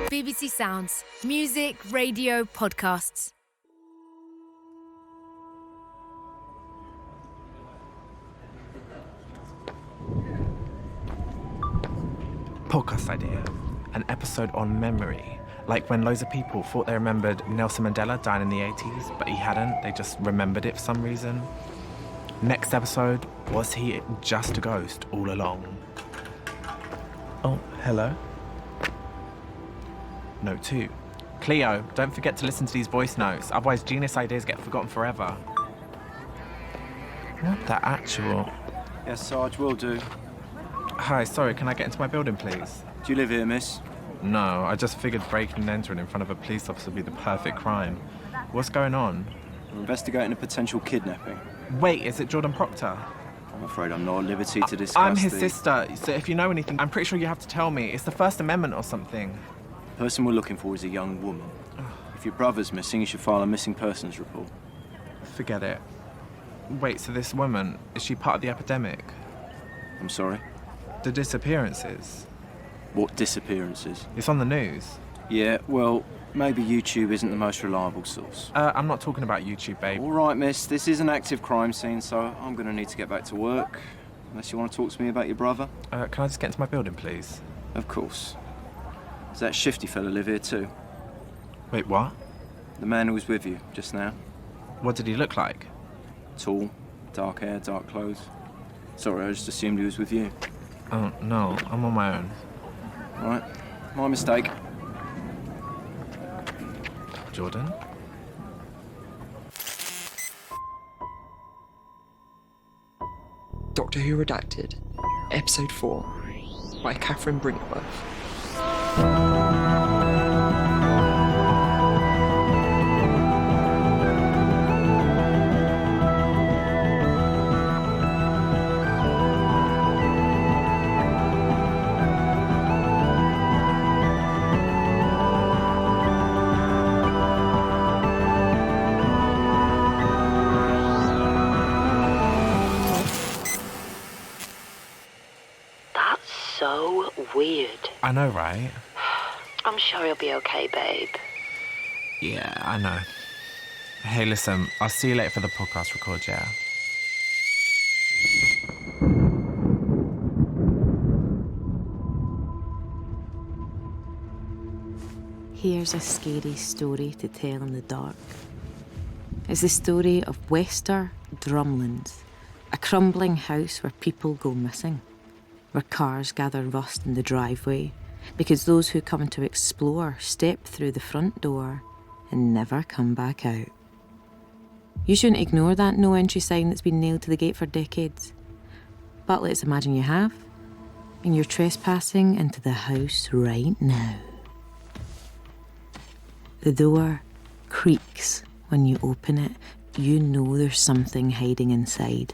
BBC Sounds. Music, radio, podcasts. Podcast idea. An episode on memory. Like when loads of people thought they remembered Nelson Mandela dying in the 80s, but he hadn't. They just remembered it for some reason. Next episode, was he just a ghost all along? Oh, hello? Note 2. Cleo, don't forget to listen to these voice notes, otherwise genius ideas get forgotten forever. What the actual? Yes, Sarge, will do. Hi, sorry, can I get into my building, please? Do you live here, miss? No, I just figured breaking and entering in front of a police officer would be the perfect crime. What's going on? We're investigating a potential kidnapping. Wait, is it Jordan Proctor? I'm afraid I'm not at liberty to discuss I'm his sister, so if you know anything, I'm pretty sure you have to tell me. It's the First Amendment or something. The person we're looking for is a young woman. If your brother's missing, you should file a missing persons report. Forget it. Wait, so this woman, is she part of the epidemic? I'm sorry? The disappearances? What disappearances? It's on the news. Yeah, well, maybe YouTube isn't the most reliable source. I'm not talking about YouTube, babe. All right, miss, this is an active crime scene, so I'm going to need to get back to work. Unless you want to talk to me about your brother? Can I just get into my building, please? Of course. Does that shifty fella live here too? Wait, what? The man who was with you just now. What did he look like? Tall, dark hair, dark clothes. Sorry, I just assumed he was with you. Oh, no, I'm on my own. All right, my mistake. Jordan? Doctor Who Redacted, Episode 4, by Catherine Brinkworth. So weird. I know, right? I'm sure he'll be okay, babe. Yeah, I know. Hey, listen, I'll see you later for the podcast record, yeah? Here's a scary story to tell in the dark. It's the story of Wester Drumlands, a crumbling house where people go missing, where cars gather rust in the driveway because those who come to explore step through the front door and never come back out. You shouldn't ignore that no entry sign that's been nailed to the gate for decades. But let's imagine you have, and you're trespassing into the house right now. The door creaks when you open it. You know there's something hiding inside,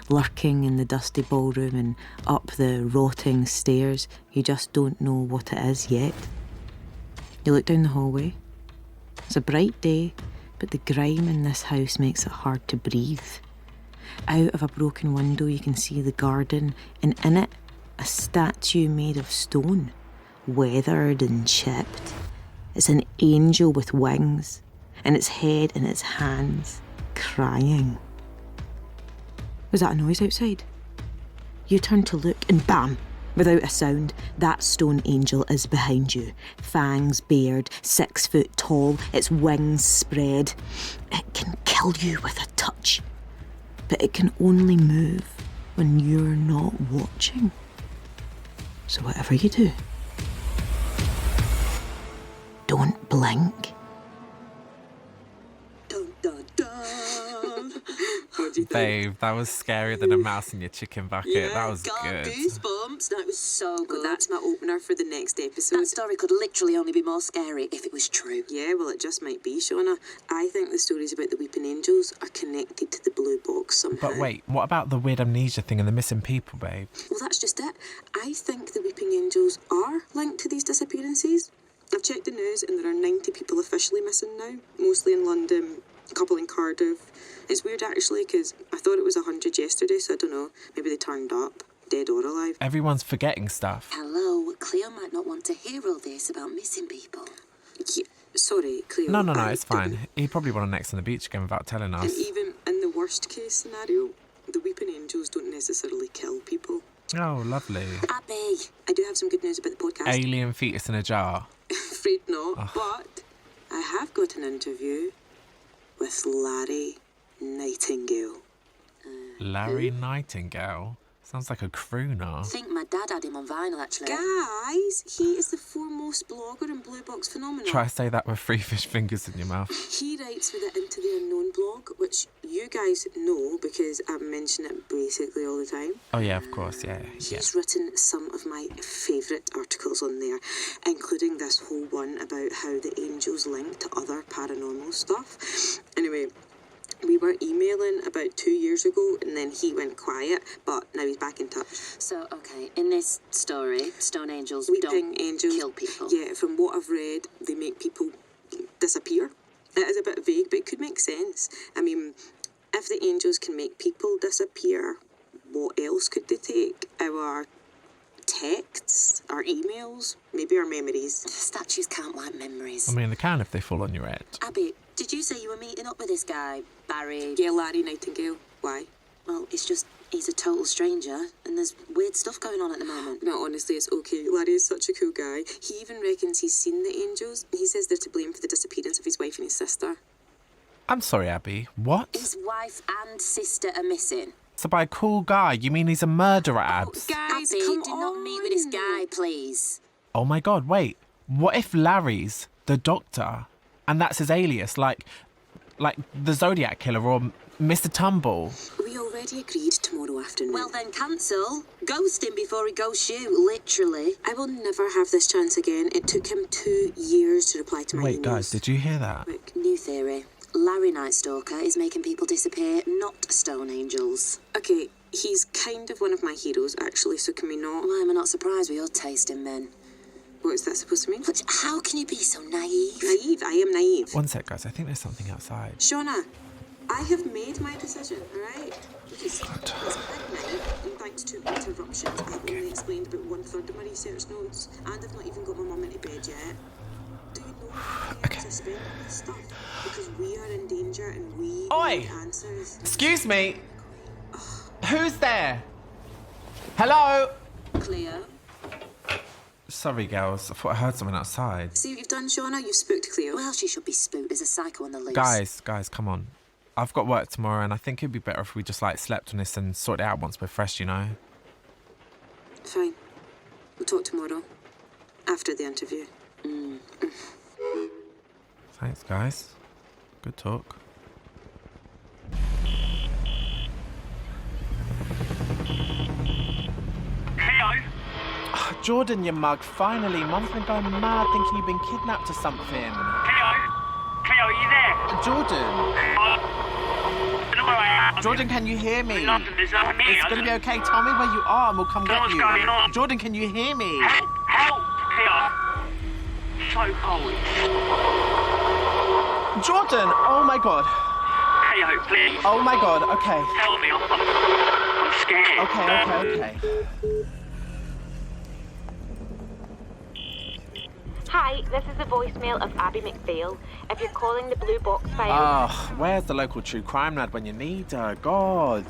lurking in the dusty ballroom and up the rotting stairs. You just don't know what it is yet. You look down the hallway. It's a bright day, but the grime in this house makes it hard to breathe. Out of a broken window you can see the garden, and in it, a statue made of stone, weathered and chipped. It's an angel with wings, and its head in its hands, crying. Was that a noise outside? You turn to look and bam, without a sound, that stone angel is behind you. Fangs bared, 6 foot tall, its wings spread. It can kill you with a touch, but it can only move when you're not watching. So whatever you do, don't blink. Dun, dun, dun. What do you think? Babe, that was scarier than a mouse in your chicken bucket. Yeah, That was got good. goosebumps. That was so good. Well, that's my opener for the next episode. That story could literally only be more scary if it was true. Yeah, well, it just might be, Shauna. I think the stories about the weeping angels are connected to the blue box somehow. But wait, what about the weird amnesia thing and the missing people, babe? Well, that's just it. I think the weeping angels are linked to these disappearances. I've checked the news and there are 90 people officially missing now, mostly in London, a couple in Cardiff. It's weird actually because I thought it was 100 yesterday, so I don't know, maybe they turned up. dead or alive. Everyone's forgetting stuff. Hello, Cleo might not want to hear all this about missing people. Yeah, sorry, Cleo. No, I it's fine. He probably won a Next on the Beach again without telling And us. even in the worst case scenario, the weeping angels don't necessarily kill people. Oh, lovely. Abby, I do have some good news about the podcast. Alien fetus in a jar. Afraid not, but I have got an interview with Larry Nightingale. Larry Nightingale? Sounds like a crooner. I think my dad had him on vinyl, actually. Guys, he is the foremost blogger in Blue Box Phenomenon. Try to say that with 3 fish fingers in your mouth. He writes for the Into the Unknown blog, which you guys know because I mention it basically all the time. Oh, yeah, of course, yeah. He's written some of my favourite articles on there, including this whole one about how the angels link to other paranormal stuff. Anyway, we were emailing about 2 years ago and then he went quiet, but now he's back in touch. So, okay, in this story, stone angels Weeping don't angels kill people. Yeah, from what I've read, they make people disappear. It is a bit vague, but it could make sense. I mean, if the angels can make people disappear, what else could they take? Our texts, our emails, maybe our memories. Statues can't wipe memories. I mean, they can if they fall on your head. Abby, did you say you were meeting up with this guy, Barry? Yeah, Larry Nightingale. Why? Well, it's just he's a total stranger and there's weird stuff going on at the moment. No, honestly, it's okay. Larry is such a cool guy. He even reckons he's seen the angels. He says they're to blame for the disappearance of his wife and his sister. I'm sorry, Abby. What? His wife and sister are missing. So by a cool guy, you mean he's a murderer, Abs? Guys, Abby, come do on. not meet with this guy, please. Oh my god, wait. What if Larry's the Doctor and that's his alias, like the Zodiac Killer or Mr. Tumble? We already agreed tomorrow afternoon. Well, then cancel. Ghost him before he goes shoot, literally. I will never have this chance again. It took him 2 years to reply to my Wait, emails. guys, did you hear that? Quick. New theory. Larry Nightstalker is making people disappear, not stone angels. Okay, he's kind of one of my heroes, actually, so can we not... Why am I not surprised with your taste in men? What is that supposed to mean? But how can you be so naive? Naive, I am naive. One sec, guys, I think there's something outside. Shauna, I have made my decision, alright? Because it's midnight, and thanks to interruptions, I've only explained about 1/3 of my research notes, and I've not even got my mum into bed yet. Do you know how many hours I spend on this stuff? Because we are in danger and we Oi! need answers. Excuse me. Who's there? Hello? Cleo, Sorry, girls. I thought I heard someone outside. see what you've done, Shauna? You've spooked Cleo. Well, she should be spooked. There's a psycho on the loose. Guys, come on. I've got work tomorrow and I think it'd be better if we just slept on this and sorted it out once we're fresh, you know? Fine. We'll talk tomorrow. After the interview. Thanks, guys. Good talk. Jordan, you mug, finally. Mum's been going mad thinking you've been kidnapped or something. Cleo, are you there? Jordan! Jordan, can you hear me? It's gonna be okay. Tell me where you are and we'll come get What's you. going on? Jordan, can you hear me? Help, Cleo. So cold. Jordan! Oh my god. Cleo, please. Oh my god, okay. Help me, I'm scared. Okay. Hi, this is the voicemail of Abby McPhail. If you're calling the Blue Box file... Oh, where's the local true crime lad when you need her? God.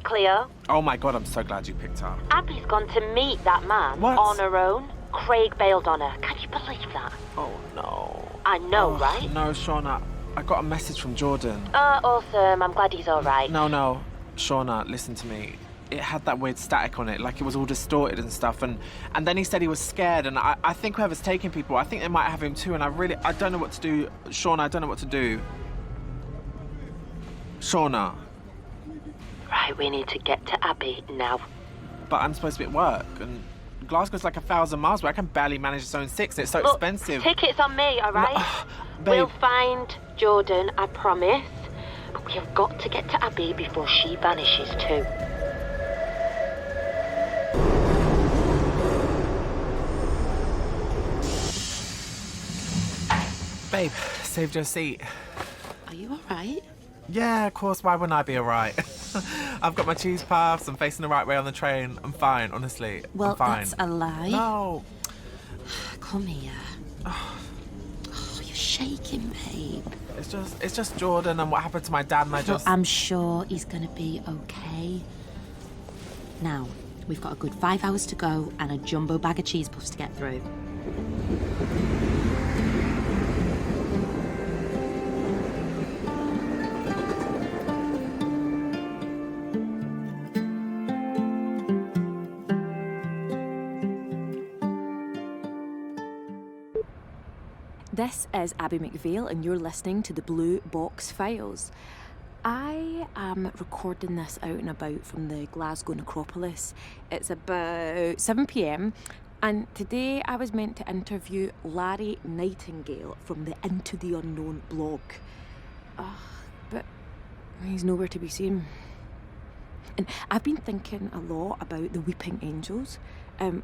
Cleo, Oh my god, I'm so glad you picked up. Abby's gone to meet that man What? on her own. Craig bailed on her. Can you believe that? Oh no. I know, right? No, Shauna, I got a message from Jordan. Awesome. I'm glad he's all right. No, Shauna, listen to me. It had that weird static on it, like it was all distorted and stuff, and then he said he was scared, and I think whoever's taking people, I think they might have him too, and I don't know what to do. Shauna, I don't know what to do. Shauna. Right, we need to get to Abby now. But I'm supposed to be at work, and Glasgow's like 1,000 miles away. I can barely manage its own 6, and it's so Look, expensive. Tickets on me, all right? Babe. We'll find Jordan, I promise. But we have got to get to Abby before she vanishes too. Babe, saved your seat. Are you all right? Yeah, of course, why wouldn't I be alright? I've got my cheese puffs, I'm facing the right way on the train. I'm fine, honestly. Well, I'm fine. that's a lie. No. Come here. Oh, you're shaking, babe. It's just Jordan and what happened to my dad, and I'm sure he's gonna be okay. Now, we've got a good 5 hours to go and a jumbo bag of cheese puffs to get through. This is Abby McVale, and you're listening to the Blue Box Files. I am recording this out and about from the Glasgow Necropolis. It's about 7 p.m, and today I was meant to interview Larry Nightingale from the Into the Unknown blog. But he's nowhere to be seen. And I've been thinking a lot about the Weeping Angels. Well,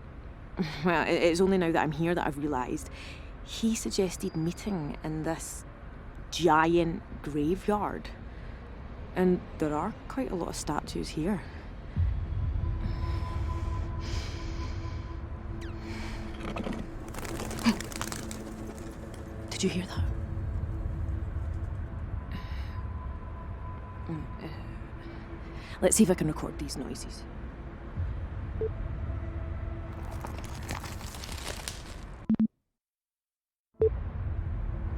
it's only now that I'm here that I've realised. He suggested meeting in this giant graveyard. And there are quite a lot of statues here. Did you hear that? Let's see if I can record these noises.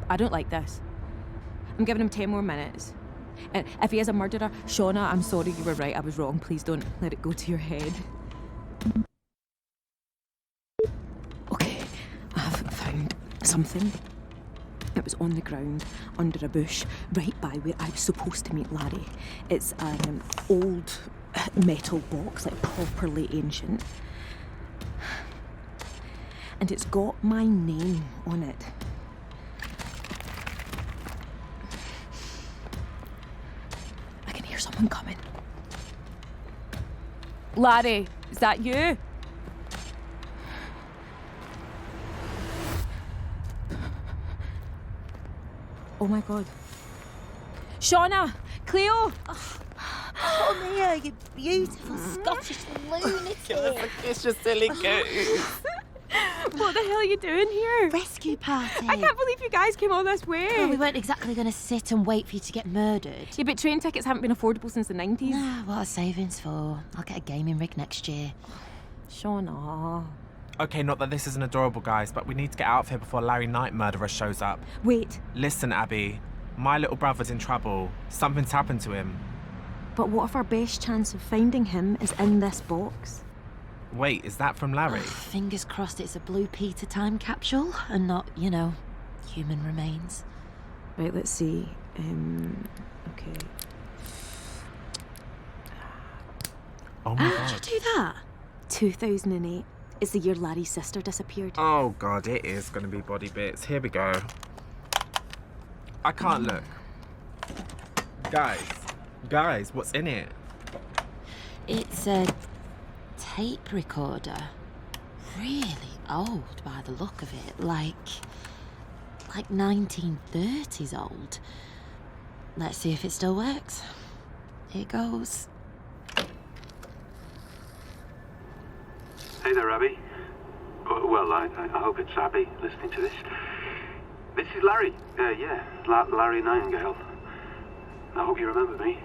I don't like this. I'm giving him 10 more minutes. And if he is a murderer, Shauna, I'm sorry, you were right, I was wrong. Please don't let it go to your head. Okay, I've found something. It was on the ground, under a bush, right by where I was supposed to meet Larry. It's an old metal box, like properly ancient. And it's got my name on it. Someone coming. Larry, is that you? Oh my God. Shauna! Cleo! Come here, you beautiful Scottish lunatic. It's just silly goose. What the hell are you doing here? Rescue party. I can't believe you guys came all this way. Well, we weren't exactly going to sit and wait for you to get murdered. Yeah, but train tickets haven't been affordable since the 90s. Nah, what are savings for? I'll get a gaming rig next year. Shauna. Okay, not that this isn't adorable, guys, but we need to get out of here before Larry Knight murderer shows up. Wait. Listen, Abby. My little brother's in trouble. Something's happened to him. But what if our best chance of finding him is in this box? Wait, is that from Larry? Fingers crossed it's a Blue Peter time capsule and not, human remains. Right, let's see. Okay. Oh my God. How did you do that? 2008. It's the year Larry's sister disappeared. Oh God, it is going to be body bits. Here we go. I can't look. Guys, what's in it? It's a tape recorder. Really old by the look of it. Like 1930s old. Let's see if it still works. Here goes. Hey there, Abby. Well, I hope it's Abby listening to this. This is Larry. Larry Nightingale. I hope you remember me.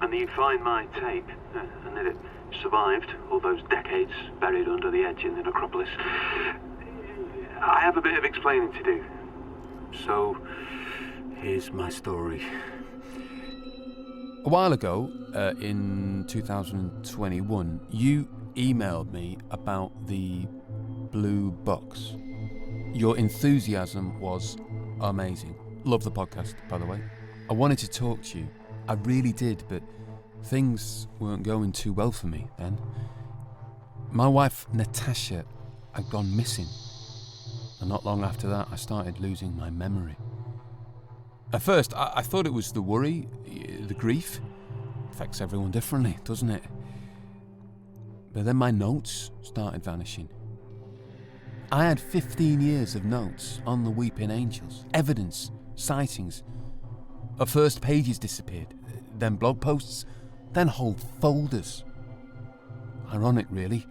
And that you find my tape, and that it survived all those decades buried under the edge in the necropolis. I have a bit of explaining to do. So, here's my story. A while ago, in 2021, you emailed me about the Blue Box. Your enthusiasm was amazing. Love the podcast, by the way. I wanted to talk to you. I really did, but things weren't going too well for me then. My wife, Natasha, had gone missing. And not long after that, I started losing my memory. At first, I thought it was the worry, the grief. Affects everyone differently, doesn't it? But then my notes started vanishing. I had 15 years of notes on the Weeping Angels, evidence, sightings. At first pages disappeared, then blog posts, then whole folders. Ironic, really.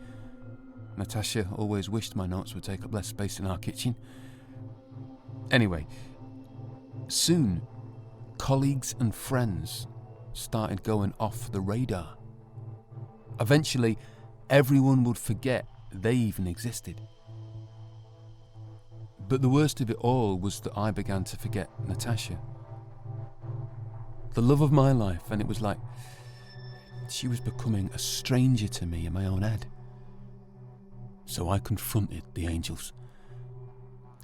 Natasha always wished my notes would take up less space in our kitchen. Anyway, soon, colleagues and friends started going off the radar. Eventually, everyone would forget they even existed. But the worst of it all was that I began to forget Natasha. The love of my life, and it was like she was becoming a stranger to me in my own head. So I confronted the angels.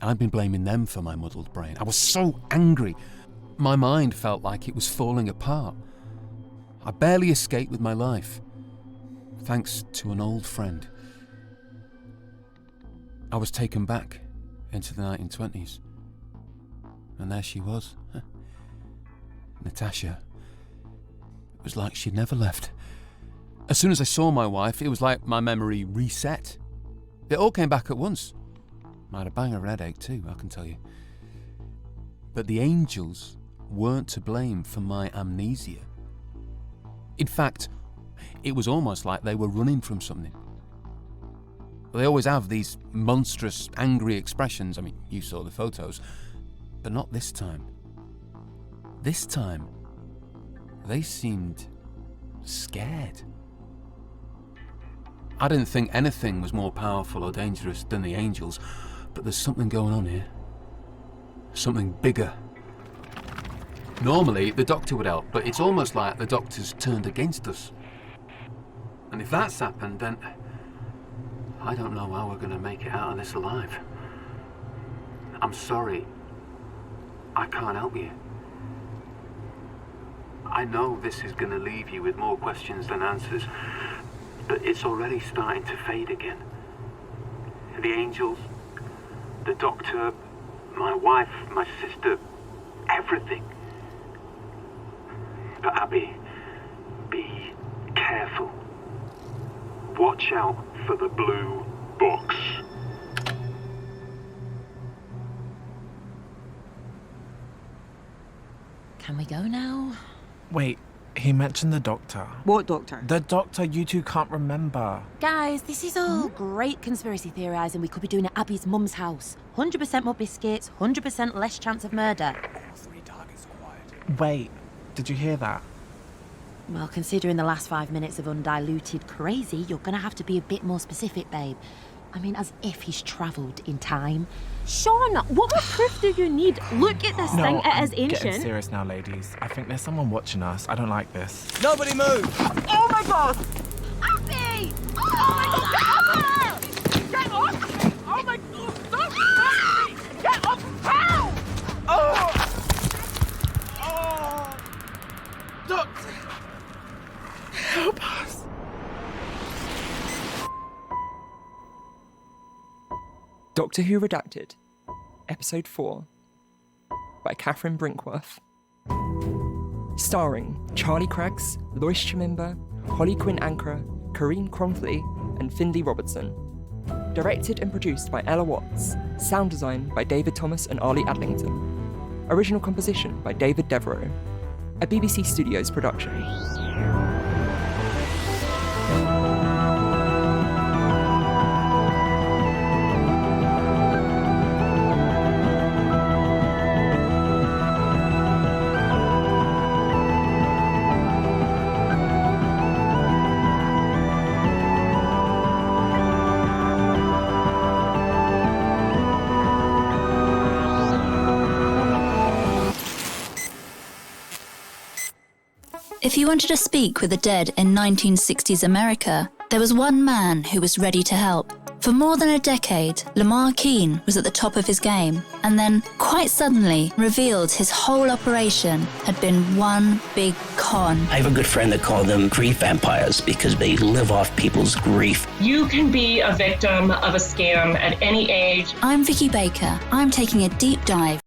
I'd been blaming them for my muddled brain. I was so angry. My mind felt like it was falling apart. I barely escaped with my life, thanks to an old friend. I was taken back into the 1920s, and there she was, Natasha. It was like she'd never left. As soon as I saw my wife, it was like my memory reset. It all came back at once. I had a bang of a headache too, I can tell you. But the angels weren't to blame for my amnesia. In fact, it was almost like they were running from something. They always have these monstrous, angry expressions. I mean, you saw the photos, but not this time. This time, they seemed scared. I didn't think anything was more powerful or dangerous than the angels, but there's something going on here. Something bigger. Normally, the doctor would help, but it's almost like the doctor's turned against us. And if that's happened, then I don't know how we're going to make it out of this alive. I'm sorry. I can't help you. I know this is going to leave you with more questions than answers, but it's already starting to fade again. The angels, the doctor, my wife, my sister, everything. But Abby, be careful. Watch out for the blue box. Can we go now? Wait, he mentioned the doctor. What doctor? The doctor you two can't remember. Guys, this is all great conspiracy theorising we could be doing at Abby's mum's house. 100% more biscuits, 100% less chance of murder. Wait, did you hear that? Well, considering the last 5 minutes of undiluted crazy, you're gonna have to be a bit more specific, babe. I mean, as if he's travelled in time. Sean, what more proof do you need? Look at this thing, it is ancient. Getting serious now, ladies. I think there's someone watching us. I don't like this. Nobody move! Oh my god! Abby! Oh my god! Abby! Get off! Oh my god! Stop! Get off! Help! Oh! Doctor! Help us! Doctor Who Redacted, Episode 4, by Catherine Brinkworth. Starring Charlie Craggs, Lois Chimimba, Holly Quinn Ankra, Corinne Cronfley, and Findlay Robertson. Directed and produced by Ella Watts. Sound design by David Thomas and Arlie Adlington. Original composition by David Devereux. A BBC Studios production. If you wanted to speak with the dead in 1960s America, there was one man who was ready to help. For more than a decade, Lamar Keane was at the top of his game, and then, quite suddenly, revealed his whole operation had been one big con. I have a good friend that called them grief vampires because they live off people's grief. You can be a victim of a scam at any age. I'm Vicky Baker. I'm taking a deep dive